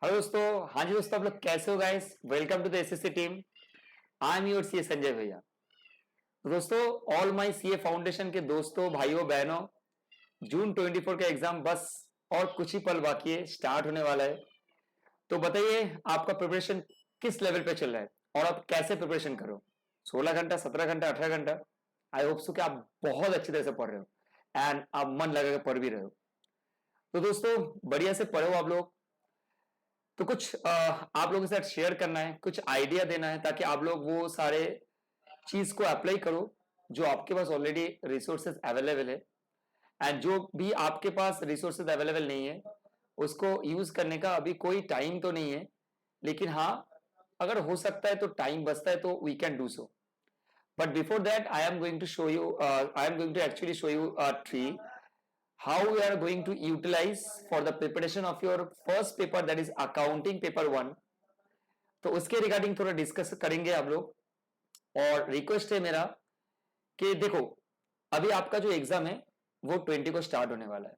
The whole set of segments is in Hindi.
हेलो दोस्तों। हाँ जी दोस्तों, आप लोग कैसे हो guys? Welcome to the SSC team. I am your CA Sanjay भैया। तो दोस्तों, ऑल माय सीए फाउंडेशन के दोस्तों, भाइयों बहनों, जून 24 का एग्जाम बस और कुछ ही पल बाकी है, स्टार्ट होने वाला है। तो बताइए आपका प्रिपरेशन किस लेवल पे चल रहा है और आप कैसे प्रिपरेशन करो? 16 घंटा, 17 घंटा, 18 घंटा? आई होप सो कि आप बहुत अच्छी तरह से पढ़ रहे हो एंड आप मन लगा के पढ़ भी रहे हो। तो दोस्तों, बढ़िया से पढ़ो आप लोग। तो कुछ आप लोगों के साथ शेयर करना है, कुछ आइडिया देना है ताकि आप लोग वो सारे चीज को अप्लाई करो जो आपके पास ऑलरेडी रिसोर्सेज अवेलेबल है। एंड जो भी आपके पास रिसोर्सेज अवेलेबल नहीं है उसको यूज करने का अभी कोई टाइम तो नहीं है, लेकिन हाँ, अगर हो सकता है तो टाइम बचता है तो we can do so. But before that I am going to show you I am going to actually show you a tree how we are going to utilize for the preparation of your first paper, that is accounting paper 1। तो उसके रिगार्डिंग थोड़ा डिस्कस करेंगे आप लोग। और रिक्वेस्ट है मेरा कि देखो, अभी आपका जो एग्जाम है वो 20 को स्टार्ट होने वाला है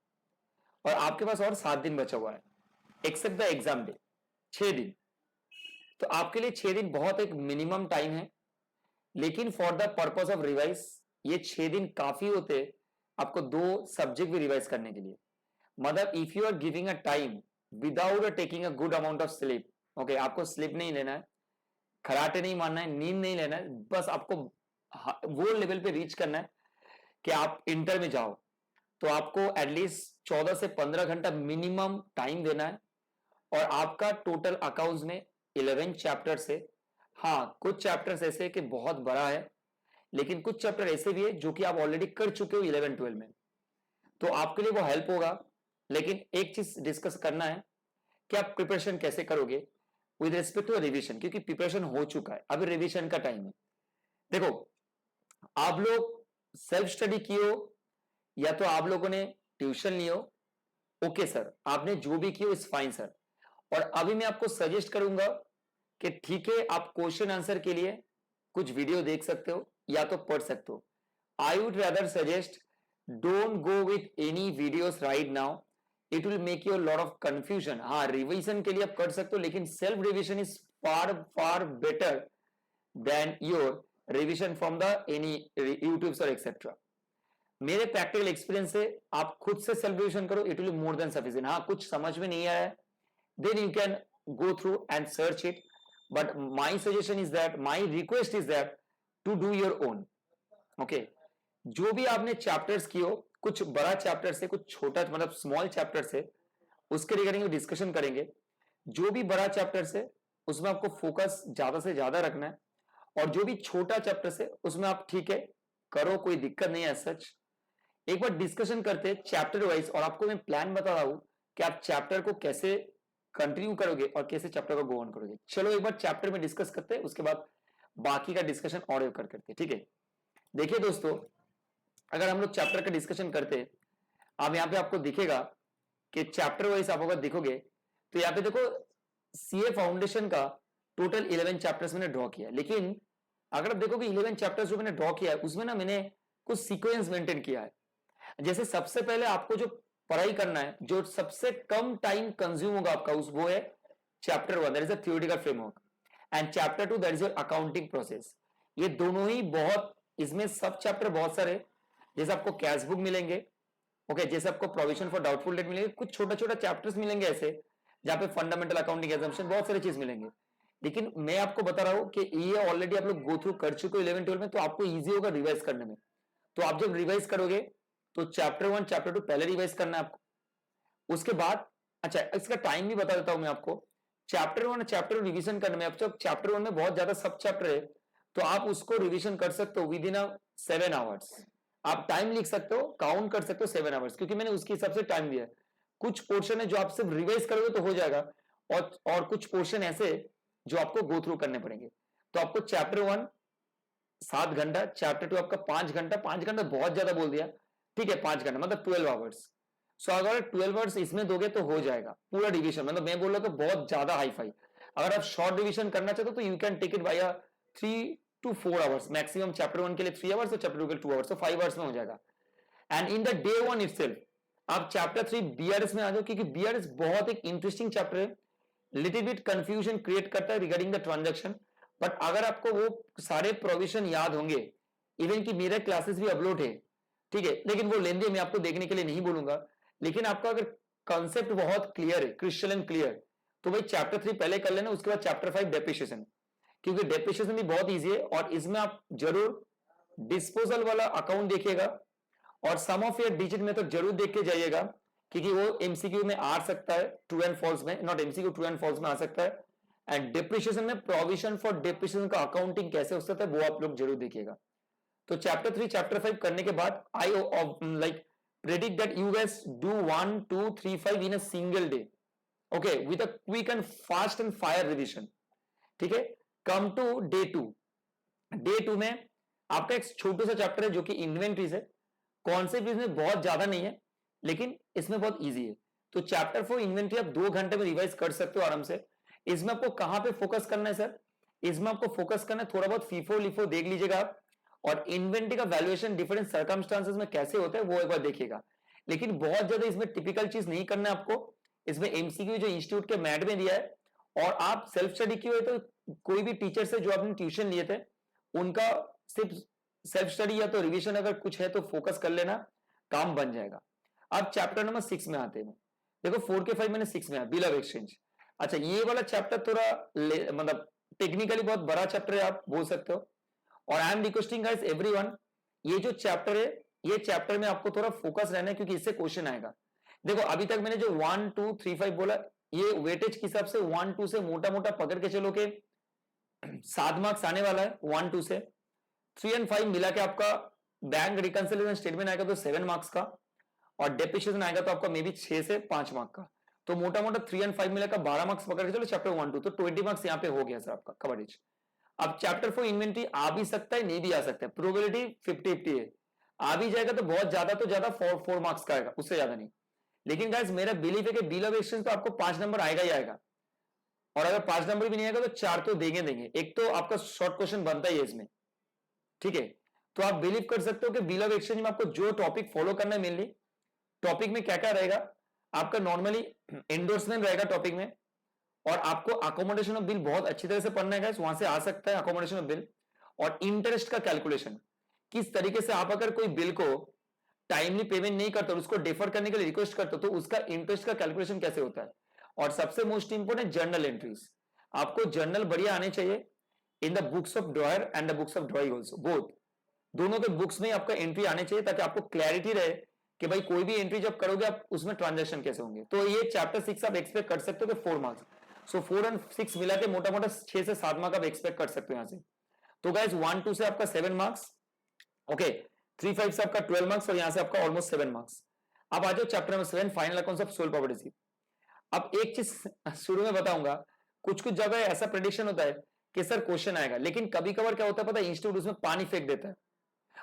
और आपके पास और 7 दिन बचा हुआ है एक्सेप्ट द एग्जाम डे, 6 दिन। तो आपके लिए 6 दिन बहुत एक मिनिमम टाइम है, लेकिन for the purpose of revise ये 6 दिन काफी होते आपको 2 सब्जेक्ट भी रिवाइज करने के लिए। मतलब if you are giving a time without taking a good amount of sleep, okay, आपको स्लीप नहीं लेना है, खराटे नहीं मारना है, नींद नहीं लेना है, बस आपको वो लेवल पे रीच करना है कि आप इंटर में जाओ। तो आपको एटलीस्ट 14 से 15 घंटा मिनिमम टाइम देना है। और आपका टोटल अकाउंट्स में 11 चैप्टर से, हाँ, कुछ चैप्टर्स ऐसे कि बहुत बड़ा है, लेकिन कुछ चैप्टर ऐसे भी है जो कि आप ऑलरेडी कर चुके हो 11-12 में, तो आपके लिए वो हेल्प होगा। लेकिन एक चीज डिस्कस करना है कि आप प्रिपरेशन कैसे करोगे विद रिस्पेक्ट टू रिवीजन, क्योंकि प्रिपरेशन हो चुका है, अभी रिवीजन का टाइम है। देखो, आप लोग सेल्फ स्टडी किए हो या तो आप लोगों ने ट्यूशन लियो, ओके सर, आपने जो भी किया इज फाइन सर। और अभी मैं आपको सजेस्ट करूंगा कि ठीक है, आप क्वेश्चन आंसर के लिए कुछ वीडियो देख सकते हो या तो पढ़ सकते हो। I would rather suggest don't go with any videos right now, it will make you lot of confusion. हाँ, रिवीजन के लिए आप कर सकते हो, लेकिन self revision is far far better than your revision from the any YouTube और एक्सेट्रा। मेरे प्रैक्टिकल एक्सपीरियंस से आप खुद से सेल्फ रिवीजन करो, it will be more than sufficient. हाँ, कुछ समझ में नहीं आया है, then you can go through and search it, but my suggestion is that, my request is that to do your own. Okay, जो भी आपने चैप्टर्स किए हो, कुछ बड़ा चैप्टर से कुछ छोटा मतलब स्मॉल चैप्टर से, उसके रिगार्डिंग डिस्कशन करेंगे। जो भी बड़ा चैप्टर से उसमें आपको फोकस ज्यादा से ज्यादा रखना है, और जो भी छोटा चैप्टर से उसमें आप ठीक है करो, कोई दिक्कत नहीं है सच। एक बार डिस्कशन करते हैं चैप्टर वाइज, और आपको मैं प्लान बता रहा हूं कि आप चैप्टर को कैसे कंटिन्यू करोगे और कैसे चैप्टर को गो ऑन करोगे। चलो एक बार चैप्टर में डिस्कस करते हैं, उसके बाद बाकी का डिस्कशन और करते हैं, ठीक है? देखिए दोस्तों, अगर हम लोग चैप्टर का डिस्कशन करते हैं, अब यहां पे आपको दिखेगा कि चैप्टर वाइज आप अगर देखोगे तो यहां पे देखो, सीए फाउंडेशन का टोटल 11 चैप्टर्स मैंने ड्रॉ किया, लेकिन अगर आप देखोगे 11 चैप्टर्स जो मैंने ड्रॉ किया है उसमें ना मैंने कुछ सीक्वेंस मेंटेन किया है। जैसे सबसे पहले आपको जो पढ़ाई करना है, जो सबसे कम टाइम कंज्यूम होगा आपका, उस वो है chapter 1, that is a theoretical framework, and chapter 2 that is your accounting process. ये दोनों ही बहुत, इसमें सब चैप्टर बहुत सारे, जैसे आपको कैश बुक मिलेंगे, ओके, जैसे आपको प्रोविजन फॉर डाउटफुल डेट मिलेंगे, कुछ छोटा छोटा चैप्टर्स मिलेंगे ऐसे, जहां पे फंडामेंटल अकाउंटिंग एजम्पशन, बहुत सारी चीज मिलेंगे। लेकिन मैं आपको बता रहा हूं कि ये ऑलरेडी आप लोग गो थ्रू कर चुके हो 11-12 में, तो आपको इजी होगा रिवाइज करने में। तो आप जब रिवाइज करोगे तो चैप्टर 1 चैप्टर 2 पहले रिवाइज करना है आपको, उसके बाद, अच्छा इसका टाइम भी बता देता हूं मैं आपको। चैप्टर 1 चैप्टर रिवीजन करने में, अब चैप्टर 1 में बहुत ज्यादा सब चैप्टर है, तो आप उसको रिवीजन कर सकते हो विद इन 7 आवर्स। आप टाइम लिख सकते हो, काउंट कर सकते हो 7 आवर्स, क्योंकि मैंने उसके हिसाब से टाइम दिया है। कुछ पोर्शन है जो आप सिर्फ रिवाइज करोगे तो हो जाएगा, और कुछ पोर्शन ऐसे जो आपको गो थ्रू करने पड़ेंगे। तो आपको चैप्टर 1 7 घंटा, चैप्टर 2 आपका 5 घंटा, 5 घंटा बहुत ज्यादा बोल दिया, ठीक है, 5 घंटा मतलब 12 आवर्स। सो अगर 12 आवर्स इसमें दोगे तो हो जाएगा पूरा डिवीजन। मतलब मैं बोल रहा तो बहुत ज्यादा हाई फाई। अगर आप शॉर्ट डिवीजन करना चाहते हो तो you can take it by 3 to 4 hours maximum, chapter 1 के लिए 3 आवर्स और चैप्टर 2 के लिए 2 आवर्स, तो 5 आवर्स में हो जाएगा। And in the day 1 itself आप चैप्टर 3 बीआरएस में आ जाओ, क्योंकि बीआरएस बहुत एक इंटरेस्टिंग चैप्टर है। लिटिल बिट कंफ्यूजन क्रिएट करता है रिगार्डिंग द ट्रांजैक्शन। बट अगर आपको वो सारे प्रोविजन याद होंगे, इवन कि मेरे क्लासेस भी अपलोड है, ठीक है, लेकिन वो लेंदे मैं आपको देखने के लिए नहीं बोलूंगा। लेकिन आपका अगर कॉन्सेप्ट बहुत क्लियर है, क्रिस्टल एंड क्लियर, तो भाई चैप्टर 3 पहले कर लेना, उसके बाद चैप्टर 5 डेप्रिसिएशन, क्योंकि डेप्रिसिएशन भी बहुत ईजी है। और इसमें आप जरूर डिस्पोजल वाला अकाउंट देखिएगा और सम ऑफ योर डिजिट मेथड जरूर देख के जाइएगा, क्योंकि वो एमसीक्यू में आ सकता है, ट्रू एंड फॉल्स में, not MCQ, true and false में आ सकता है। एंड डेप्रिसिएशन में प्रोविजन फॉर डेप्रिसिएशन का अकाउंटिंग कैसे हो सकता है वो आप लोग जरूर देखिएगा। तो चैप्टर 3 चैप्टर 5 करने के बाद I like predict that you guys do 1 2 3 5 in a single day, okay, with a quick and fast and fire revision, ठीक है। Come to day 2। डे 2 में आपका एक छोटा सा चैप्टर है जो कि इन्वेंट्रीज है। कॉन्सेप्ट इसमें बहुत ज्यादा नहीं है, लेकिन इसमें बहुत इजी है। तो चैप्टर 4 इन्वेंट्री आप 2 घंटे में रिवाइज कर सकते हो आराम से। इसमें आपको कहां पे फोकस करना है सर? इसमें आपको फोकस करना है, थोड़ा बहुत फीफो लिफो देख लीजिएगा आप, और इन्वेंट्री का वैल्यूएशन डिफरेंट सर्कमस्टांसेस में कैसे होता है वो एक बार देखिएगा। लेकिन बहुत ज्यादा इसमें टिपिकल चीज नहीं करना है आपको। इसमें एमसीक्यू जो इंस्टीट्यूट के मैट में दिया है, और आप सेल्फ स्टडी किए हुए तो कोई भी टीचर से जो आपने ट्यूशन लिए थे उनका सिर्फ सेल्फ स्टडी या तो रिवीजन अगर कुछ है तो फोकस कर लेना, काम बन जाएगा। अब चैप्टर नंबर 6 में आते हैं। देखो 4 के 5 मैंने 6 में आया, बिल ऑफ एक्सचेंज। अच्छा, ये वाला चैप्टर थोड़ा मतलब टेक्निकली बहुत बड़ा चैप्टर है, आप बोल सकते हो। और I am requesting guys everyone, ये जो चैप्टर है, ये चैप्टर में आपको थोड़ा फोकस रहना है, क्योंकि इससे क्वेश्चन आएगा। देखो अभी तक मैंने जो 1 2 3 5 बोला, ये वेटेज के हिसाब से 1 2 से मोटा मोटा पकड़ के चलो के 7 मार्क्स आने वाला है। 1 2 से 3 और 5 मिला के आपका बैंक रिकंसिलिएशन स्टेटमेंट आएगा तो 7 मार्क्स का, और डेप्रिसिएशन आएगा तो आपका मे बी 6 से 5 मार्क का। तो मोटा मोटा 3 और 5 मिला का 12 मार्क्स पकड़ के चलो चैप्टर 1 2, तो 20 मार्क्स यहाँ पे हो गया सर आपका कवरेज। अब चैप्टर 4 इन्वेंट्री आ भी सकता है, नहीं भी आ सकता है, प्रोबेबिलिटी 50-50 है। आ भी जाएगा तो बहुत ज्यादा तो ज्यादा 4 मार्क्स का आएगा, उससे ज्यादा नहीं। लेकिन गाइस मेरा बिलीव है कि बिल ऑफ एक्सचेंज तो आपको 5 नंबर आएगा ही आएगा, और अगर 5 नंबर भी नहीं आएगा तो 4 तो देंगे। एक तो आपका शॉर्ट क्वेश्चन बनता ही है इसमें, ठीक है। तो आप बिलीव कर सकते हो कि बिल ऑफ एक्सचेंज में आपको जो टॉपिक फॉलो करना है, मेनली टॉपिक में क्या क्या रहेगा आपका, नॉर्मली एंडोर्समेंट रहेगा टॉपिक में, और आपको अकोमोडेशन ऑफ बिल बहुत अच्छी तरह से पढ़ना है गाइस, वहां से आ सकता है अकोमोडेशन ऑफ बिल। और इंटरेस्ट का कैलकुलेशन, किस तरीके से आप अगर कोई बिल को टाइमली पेमेंट नहीं करते और उसको डिफर करने के लिए रिक्वेस्ट करते हो तो उसका इंटरेस्ट का कैलकुलेशन कैसे होता है। और सबसे मोस्ट इंपोर्टेंट जर्नल एंट्रीज, आपको जर्नल बढ़िया आने चाहिए in the books of dryer and the books of drawing also, both दोनों के बुक्स में आपका एंट्री आने चाहिए, ताकि आपको क्लैरिटी रहे कि भाई कोई भी एंट्री जब करोगे आप उसमें ट्रांजेक्शन कैसे होंगे। तो ये चैप्टर 6 आप एक्सपेक्ट कर सकते हो कि 4 मार्क्स, सो 4 और 6 मिला के मोटा मोटा 6 से 7 मार्क आप एक्सपेक्ट कर सकते हो यहां से। तो गाइस 1 2 से आपका 7 मार्क्स, ओके, 3 5 से आपका 12 मार्क्स, और यहां से आपका ऑलमोस्ट 7 मार्क्स। अब आ जाओ chapter number 7, final accounts of sole property. अब एक चीज शुरू में बताऊंगा, कुछ कुछ जगह ऐसा प्रेडिक्शन होता है कि सर क्वेश्चन आएगा, लेकिन कभी कभार क्या होता है पता है, इंस्टीट्यूट उसमें पानी फेंक देता है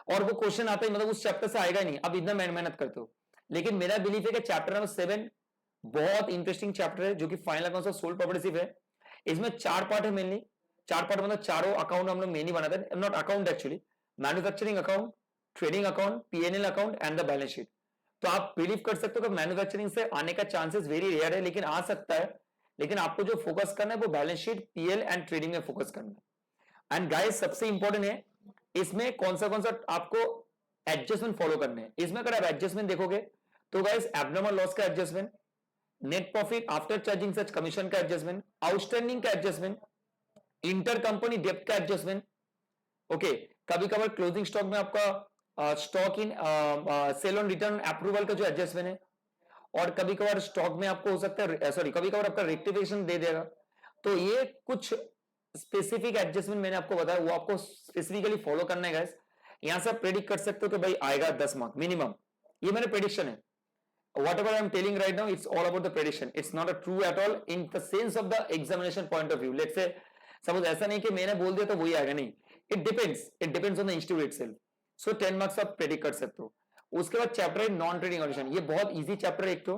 और वो क्वेश्चन आता है, मतलब उस चैप्टर से आएगा नहीं। अब इतना मेहनत करते हो, लेकिन मेरा बिलीफ है कि चैप्टर नंबर 7 बहुत इंटरेस्टिंग चैप्टर है, जो कि final accounts of sole property है। इसमें 4 पार्ट है मेनली, 4 पार्ट मतलब चारों अकाउंट हम लोग मेनली बनाते हैं, not account actually, manufacturing account, trading account, PNL account and the balance sheet. तो आप बिलीव कर सकते हो कि मैन्युफैक्चरिंग से आने का चांसेस वेरी रेयर है, लेकिन आ सकता है। लेकिन आपको जो फोकस करना है वो balance sheet, PL and trading में फोकस करना है। एंड गाइस सबसे इंपॉर्टेंट है इसमें कौन सा आपको एडजस्टमेंट फॉलो करने हैं। इसमें अगर आप एडजस्टमेंट देखोगे तो गाइस एब्नॉर्मल लॉस का adjustment, net profit after charging such commission का एडजस्टमेंट, आउटस्टैंडिंग का एडजस्टमेंट, इंटर कंपनी डेप्ट का एडजस्टमेंट, ओके, कभी कभार क्लोजिंग स्टॉक में आपका stock in sale on return approval का जो एडजस्टमेंट है, और कभी कभार स्टॉक में आपको हो सकता है सॉरी कभी कभार आपका रेक्टिफिकेशन दे देगा। तो ये कुछ स्पेसिफिक एडजस्टमेंट मैंने आपको बताया, वो आपको स्पेसिफिकली फॉलो करना है गाइस। यहां से आप प्रेडिक्ट कर सकते हो कि भाई आएगा 10 मार्क मिनिमम, ये मेरे प्रेडिक्शन है। whatever I am telling right now, it's all about the prediction, it's not a true at all in the sense of the examination point of view। let's say suppose ऐसा नहीं कि मैंने बोल दिया तो वही आएगा, नहीं, it depends on the institute itself। so 10 marks आप प्रेडिक्ट कर सकते हो। उसके बाद चैप्टर है नॉन ट्रेडिंग ऑर्गेनाइजेशन, ये बहुत इजी चैप्टर है। एक तो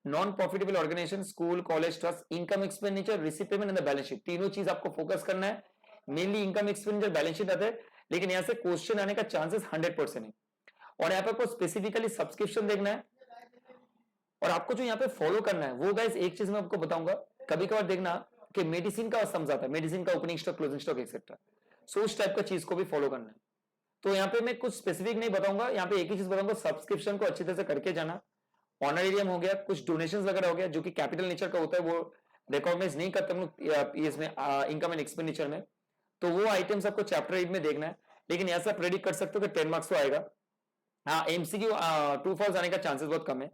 non profitable organisation, school, college, trust, income expenditure, receipt payment and the balance sheet, तीनों चीज आपको फोकस करना है। Mainly income expenditure balance sheet आता है, लेकिन यहां से क्वेश्चन आने का चांसेस 100% है। और यहाँ पे आपको स्पेसिफिकली सब्सक्रिप्शन देखना है, और आपको जो यहाँ पे फॉलो करना है वो गाइस एक चीज मैं आपको बताऊंगा कभी कभार देखना कि मेडिसिन का समझाता है, मेडिसिन का opening stock, closing stock etcetera, so उस टाइप का चीज को भी फॉलो करना है। तो यहाँ पे मैं कुछ स्पेसिफिक नहीं बताऊंगा, यहाँ पे एक ही चीज बताऊंगा, सब्सक्रिप्शन को अच्छी तरह से करके जाना। ऑनरेरियम हो गया, कुछ डोनेशन वगैरह हो गया जो कि कैपिटल नेचर का होता है, वो रिकॉग्नाइज नहीं करते हम लोग इसमें इनकम एंड एक्सपेंडिचर में, तो वो आइटम्स आपको चैप्टर 8 में देखना है। लेकिन ऐसा प्रेडिक्ट कर सकते हो कि 10 मार्क्स तो आएगा। हाँ, एमसीक्यू ट्रू फॉल्स आने का चांसेस बहुत कम है।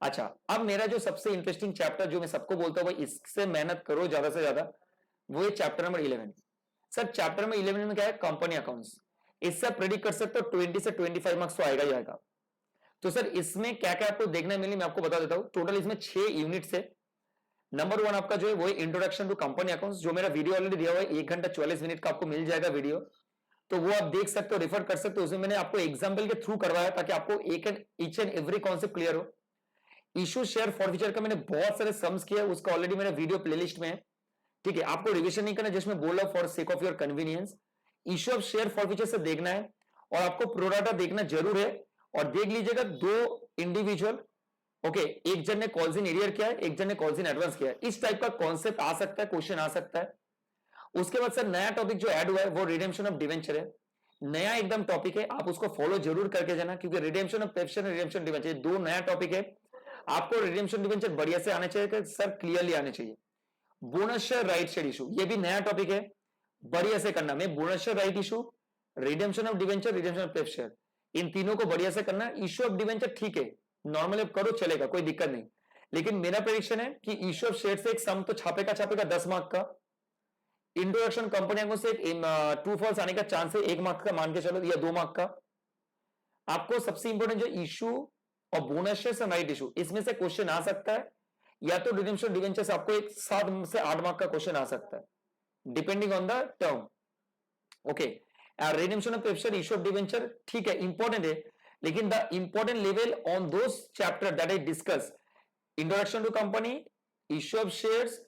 अच्छा, अब मेरा जो सबसे इंटरेस्टिंग चैप्टर जो मैं सबको बोलता हूँ भाई इससे मेहनत करो ज्यादा से ज्यादा, वो है chapter number 11। Sir chapter number 11 में क्या है? Company accounts. इससे प्रेडिक्ट कर सकते हो 20 से 25 मार्क्स तो आएगा ही आएगा। तो सर इसमें क्या क्या आपको देखने मिली मैं आपको बता देता हूं। टोटल इसमें 6 यूनिट्स है। नंबर 1 आपका जो है वो है इंट्रोडक्शन टू कंपनी अकाउंट्स, जो मेरा वीडियो ऑलरेडी दिया हुआ है, 1 घंटा 44 मिनट का आपको मिल जाएगा वीडियो, तो वो आप देख सकते हो, रेफर कर सकते हो। उसमें मैंने आपको एग्जाम्पल के थ्रू करवाया ताकि आपको each and every concept clear हो। इशू शेयर फॉरफीचर का मैंने बहुत सारे सम्स किया, उसका ऑलरेडी मेरा वीडियो प्लेलिस्ट में है, ठीक है। आपको रिविजन नहीं करना, जिसमें बोला for sake of your convenience. Issue of share forfeiture से देखना है और आपको प्रोडाटा देखना जरूर है। और देख लीजिएगा 2 इंडिविजुअल, ओके, एक जन ने कॉल्स इन एरियर किया है, एक जन ने कॉल्स इन एडवांस किया है। इस टाइप का कॉन्सेप्ट आ सकता है, क्वेश्चन आ सकता है। उसके बाद सर नया टॉपिक जो ऐड हुआ है वो रिडेम्पशन ऑफ डिवेंचर है। नया एकदम टॉपिक है, आप उसको फॉलो जरूर करके जाना, क्योंकि redemption of preference, redemption debenture 2 नया टॉपिक है। आपको रिडेम्पशन डिवेंचर बढ़िया से आने चाहिए सर, क्लियरली आने चाहिए। Bonus share right share issue, ये भी नया टॉपिक है, बढ़िया से करना। मैं bonus share right issue, redemption of debenture, redemption of pref share, इन तीनों को बढ़िया से करना। इशू ऑफ डिवेंचर ठीक है, नॉर्मली करो चलेगा, कोई दिक्कत नहीं। लेकिन मेरा प्रेडिक्शन है कि इशू ऑफ शेयर से एक सम तो छापेगा 10 मार्क का। इंट्रोडक्शन कंपनी से एक ट्रू फॉल्स आने का चांस है 1 मार्क का, मान के चलो, या 2 मार्क का। आपको सबसे इंपॉर्टेंट जो इशू और बोनस शेयर राइट इशू, इसमें से क्वेश्चन आ सकता है, या तो रिडेम्पशन डिवेंचर से आपको एक 7 से 8 मार्क का क्वेश्चन आ सकता है, depending on the term, okay. Redemption of preference, issue of debenture ठीक है, इंपॉर्टेंट है, लेकिन the important level on those chapter that I discuss, introduction to company, issue of shares,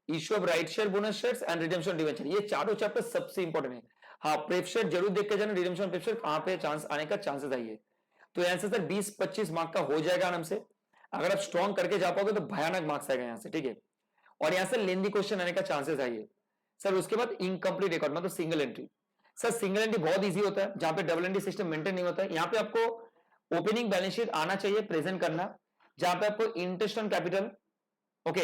issue of right share, bonus shares and redemption debenture, ये चारों चैप्टर सबसे इंपॉर्टेंट है। हाँ, प्रेफ शेयर जरूर देख के जाना, रिडेम्पशन प्रेफ शेयर कहां पे चांस आने का चांसेस आई है। तो यहां से सर 20-25 मार्क का हो जाएगा आराम से। अगर आप स्ट्रॉन्ग करके जा पाओगे तो भयानक मार्क्स आएगा यहां से, ठीक है। और यहां से लेंदी क्वेश्चन आने का चांसेस आई है सर। उसके बाद इनकम्प्लीट रिकॉर्ड, मतलब single entry. Sir single entry बहुत इजी होता है, जहां पे डबल एंट्री सिस्टम मेंटेन नहीं होता है। यहां पे आपको ओपनिंग बैलेंस शीट आना चाहिए, प्रेजेंट करना, जहां पे आपको इंटरेस्ट ऑन कैपिटल, ओके,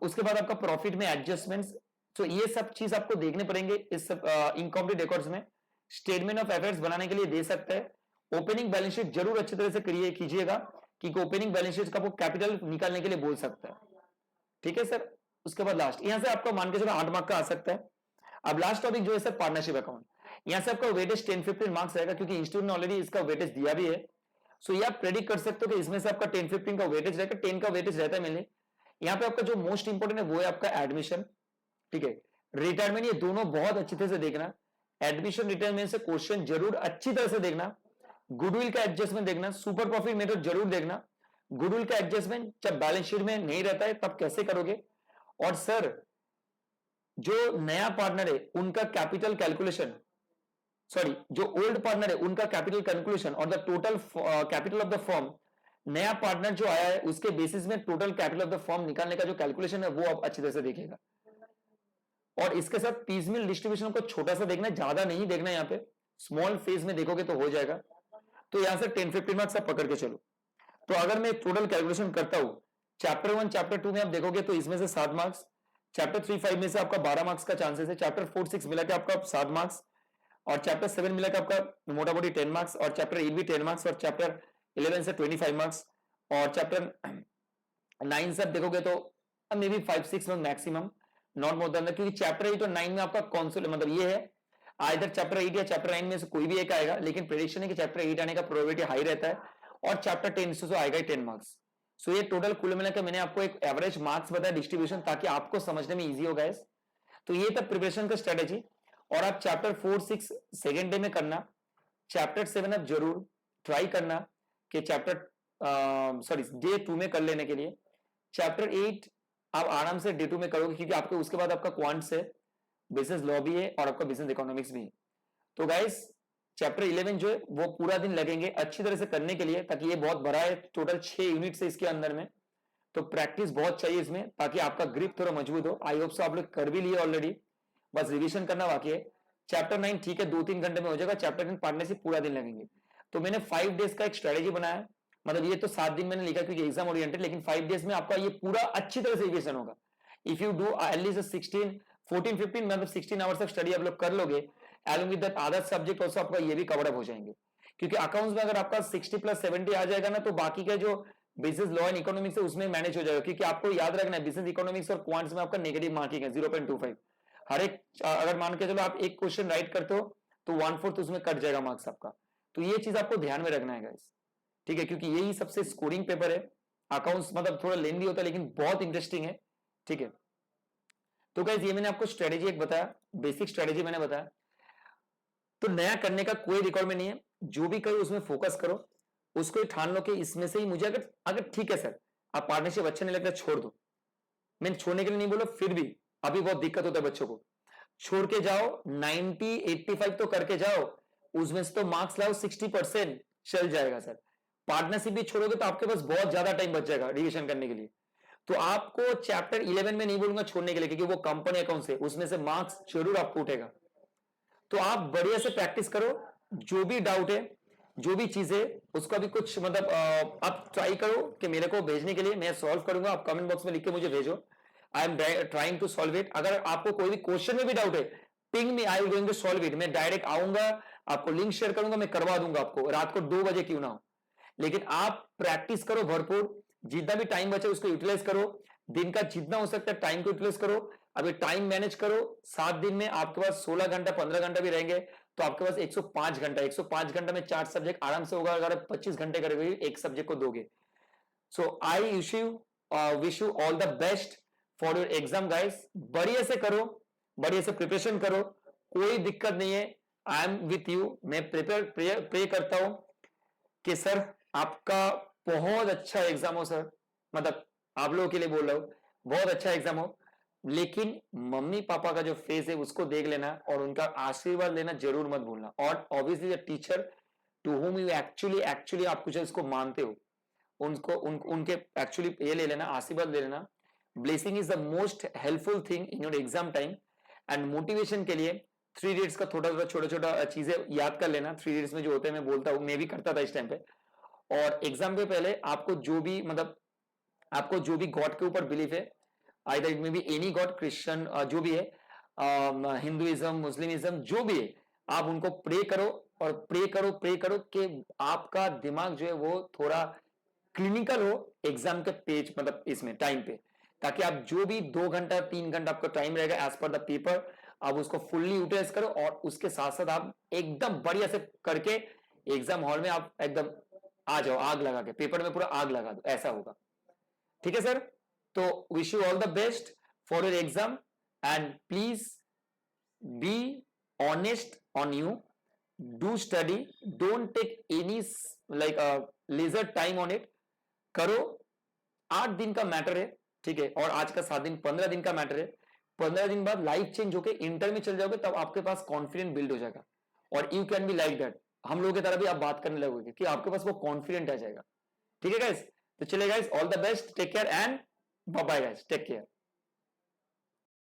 उसके बाद आपका प्रॉफिट में एडजस्टमेंट्स, तो ये सब चीज आपको देखने पड़ेंगे इस इनकम्प्लीट रिकॉर्ड्स में। स्टेटमेंट ऑफ अफेयर्स बनाने के लिए दे सकते हैं। ओपनिंग बैलेंस शीट जरूर अच्छी तरह से कीजिएगा, क्योंकि ओपनिंग बैलेंस शीट का वो कैपिटल निकालने के लिए बोल सकता है, ठीक है सर। उसके बाद लास्ट, यहां से आपका मान के चलो 8 मार्क का आ सकता है। अब लास्ट टॉपिक जो है सर पार्टनरशिप अकाउंट, यहां से आपका वेटेज 10-15 मार्क्स रहेगा, क्योंकि इंस्टीट्यूट ने ऑलरेडी इसका वेटेज दिया भी है। सो ये आप प्रेडिक्ट कर सकते हो कि इसमें से आपका 10-15 का वेटेज रहेगा, 10 का वेटेज रहता है मिलने। यहाँ पे आपका जो मोस्ट इंपोर्टेंट है वो है आपका एडमिशन, ठीक है, रिटायरमेंट, ये दोनों बहुत अच्छी तरह से देखना। एडमिशन रिटायरमेंट से क्वेश्चन जरूर अच्छी तरह से देखना। गुडविल का एडजस्टमेंट देखना, सुपर प्रॉफिट मेथड जरूर देखना। गुडविल का एडजस्टमेंट जब बैलेंस शीट में नहीं रहता है तब कैसे करोगे। और सर जो नया पार्टनर है उनका कैपिटल कैलकुलेशन, सॉरी जो ओल्ड पार्टनर है उनका कैपिटल कैलकुलेशन और the total capital of the firm, नया पार्टनर जो आया है उसके बेसिस में total capital of the firm निकालने का जो कैलकुलेशन है वो आप अच्छी तरह से देखेगा। और इसके साथ पीसमिल डिस्ट्रीब्यूशन को छोटा सा देखना है, ज्यादा नहीं देखना है, यहाँ पे स्मॉल फेज में देखोगे तो हो जाएगा। तो यहां से 10-15 मार्क्स आप पकड़ के चलो। तो अगर मैं टोटल कैलकुलेशन करता हूं, चैप्टर 1 चैप्टर 2 में आप देखोगे तो इसमें से 7 मार्क्स, चैप्टर 3-5 में से आपका 12 मार्क्स का चांसेस है, चैप्टर 4-6 मिला के आपका 7 मार्क्स, और चैप्टर 7 मिला के आपका मोटा मोटी 10 मार्क्स, और चैप्टर 8 भी 10 मार्क्स, और चैप्टर 11 से 25 मार्क्स, और चैप्टर 9 से आप देखोगे तो may be 5-6 marks maximum, not more than that, क्योंकि चैप्टर 8 और 9 में आपका कौन मतलब ये है आइदर चैप्टर 8 या चैप्टर 9 में से कोई भी एक आएगा, लेकिन प्रेडिक्शन है कि चैप्टर 8 आने का प्रोबेबिलिटी हाई रहता है, और चैप्टर 10 से तो आएगा ही 10 मार्क्स। सो ये टोटल कुल मिलाकर मैंने आपको एक एवरेज मार्क्स बताया डिस्ट्रीब्यूशन, ताकि आपको समझने में इजी हो गाइस। तो ये था प्रिपरेशन का स्ट्रेटेजी। और आप चैप्टर 4-6 सेकेंड डे में करना, चैप्टर 7 आप जरूर ट्राई करना कि चैप्टर सॉरी डे 2 में कर लेने के लिए। चैप्टर 8 आप आराम से डे 2 में करोगे, क्योंकि आपके उसके बाद आपका क्वांट्स है, बिजनेस लॉ भी है, और आपका बिजनेस इकोनॉमिक्स भी है। तो गाइस चैप्टर 11 जो है वो पूरा दिन लगेंगे अच्छी तरह से करने के लिए, ताकि ये बहुत बड़ा है, टोटल 6 यूनिट है इसके अंदर में। तो प्रैक्टिस बहुत चाहिए इसमें, ताकि आपका ग्रिप थोड़ा मजबूत हो। आई होप सो आप लोग कर भी लिए ऑलरेडी, बस रिवीजन करना बाकी है। चैप्टर 9 ठीक है 2-3 घंटे में हो जाएगा, चैप्टर 10 पढ़ने से पूरा दिन लगेंगे। तो मैंने 5 डेज का एक स्ट्रेटेजी बनाया, मतलब ये तो 7 दिन मैंने लिखा क्योंकि एग्जाम ओरिएंटेड, लेकिन 5 डेज में आपका ये पूरा अच्छी तरह से रिवीजन होगा। इफ यू डू एटलीस्ट 14-15 मतलब 16 आवर्स तक स्टडी आप लोग कर लोगे, along with that other subject also आपका ये भी कवर अप हो जाएंगे। क्योंकि अकाउंट्स में अगर आपका 60+70 आ जाएगा ना, तो बाकी का जो बिजनेस लॉ एंड इकोनॉमिक्स है उसमें मैनेज हो जाएगा। क्योंकि आपको याद रखना है बिजनेस इकोनॉमिक्स और क्वांट्स में आपका नेगेटिव मार्किंग है 0.25। हर एक अगर मान के चलो आप एक क्वेश्चन राइट करते हो तो 1/4 उसमें कट जाएगा मार्क्स आपका। तो ये चीज आपको ध्यान में रखना है गाइस, ठीक है, क्योंकि यही सबसे स्कोरिंग पेपर है। अकाउंट्स मतलब थोड़ा लेंदी होता है लेकिन बहुत इंटरेस्टिंग है, ठीक है। तो गाइस ये मैंने आपको स्ट्रेटेजी एक बताया, बेसिक स्ट्रेटेजी मैंने बताया। तो नया करने का कोई रिकॉर्ड में नहीं है, जो भी करो उसमें फोकस करो, उसको ठान लो कि इसमें से ही मुझे अगर ठीक है सर आप पार्टनरशिप अच्छा नहीं लगता छोड़ दो। मैंने छोड़ने के लिए नहीं बोला, फिर भी अभी बहुत दिक्कत होता है बच्चों को, छोड़ के जाओ 90-85 तो करके जाओ, उसमें से तो मार्क्स लाओ 60% चल जाएगा सर। पार्टनरशिप भी छोड़ोगे तो आपके पास बहुत ज्यादा टाइम बच जाएगा रिविजन करने के लिए। तो आपको चैप्टर 11 में नहीं बोलूंगा छोड़ने के लिए, क्योंकि वो कंपनी अकाउंट से उसमें से मार्क्स जरूर आपको उठेगा। तो आप बढ़िया से प्रैक्टिस करो, जो भी डाउट है जो भी चीज है उसका भी कुछ मतलब आप ट्राई करो कि मेरे को भेजने के लिए, मैं सॉल्व करूंगा। आप कमेंट बॉक्स में लिख के मुझे भेजो, I am trying to solve it. अगर आपको कोई भी क्वेश्चन में भी डाउट है, ping me, I will going to solve it. मैं डायरेक्ट आऊंगा, आपको लिंक शेयर करूंगा, मैं करवा दूंगा आपको, रात को 2 बजे क्यों ना हो। लेकिन आप प्रैक्टिस करो भरपूर, जितना भी टाइम बचे उसको यूटिलाइज करो, दिन का जितना हो सकता है टाइम को यूटिलाइज करो। अभी टाइम मैनेज करो, 7 दिन में आपके पास 16 घंटा 15 घंटा भी रहेंगे तो आपके पास 105 घंटा, 105 घंटा में 4 सब्जेक्ट आराम से होगा। अगर 25 घंटे करोगे एक सब्जेक्ट को दोगे। So I wish you all the best for your exam guys. बढ़िया से करो, बढ़िया से प्रिपरेशन करो, कोई दिक्कत नहीं है। I am with you. मैं प्रे करता हूं कि सर आपका बहुत अच्छा एग्जाम हो सर, मतलब आप लोगों के लिए बोल रहा हूं, बहुत अच्छा एग्जाम हो। लेकिन मम्मी पापा का जो फेस है उसको देख लेना और उनका आशीर्वाद लेना जरूर मत भूलना। और obviously the teacher to home you actually आप कुछ इसको मानते हो, उनके एक्चुअली ये ले लेना, आशीर्वाद ले लेना। Blessing is the most helpful thing in your exam time. And motivation के लिए 3 इडियट्स का थोड़ा छोटा चीजें याद कर लेना। 3 इडियट्स में जो होते हैं मैं बोलता हूं, मैं भी करता था इस टाइम पे। और एग्जाम के पहले आपको जो भी मतलब आपको जो भी गॉड के ऊपर बिलीफ है, either it may be any God, Christian जो भी है, हिंदुइज्म मुस्लिमिज्म जो भी है, आप उनको प्रे करो और प्रे करो कि आपका दिमाग जो है वो थोड़ा क्लिनिकल हो एग्जाम के पेज मतलब इसमें टाइम पे, ताकि आप जो भी 2 घंटा 3 घंटा आपका टाइम रहेगा एज पर द पेपर, आप उसको फुल्ली यूटिलाइज करो। और उसके साथ साथ आप एकदम बढ़िया से करके एग्जाम हॉल में आप एकदम आ जाओ, आग लगा के पेपर में पूरा आग लगा दो, ऐसा होगा। ठीक है सर, तो wish you all the best for your exam and please be honest on you, do study, don't take any like leisure time on it. करो, 8 दिन का मैटर है, ठीक है, और आज का 7 दिन 15 दिन का मैटर है। 15 दिन बाद लाइफ चेंज होकर इंटर में चल जाओगे, तब आपके पास कॉन्फिडेंट बिल्ड हो जाएगा और you can be like that. हम लोगों की तरह भी आप बात करने लगोगे कि आपके पास वो कॉन्फिडेंट आ जाएगा। ठीक है गाइस, तो चलिए guys, all the best, take care and bye bye guys, take care.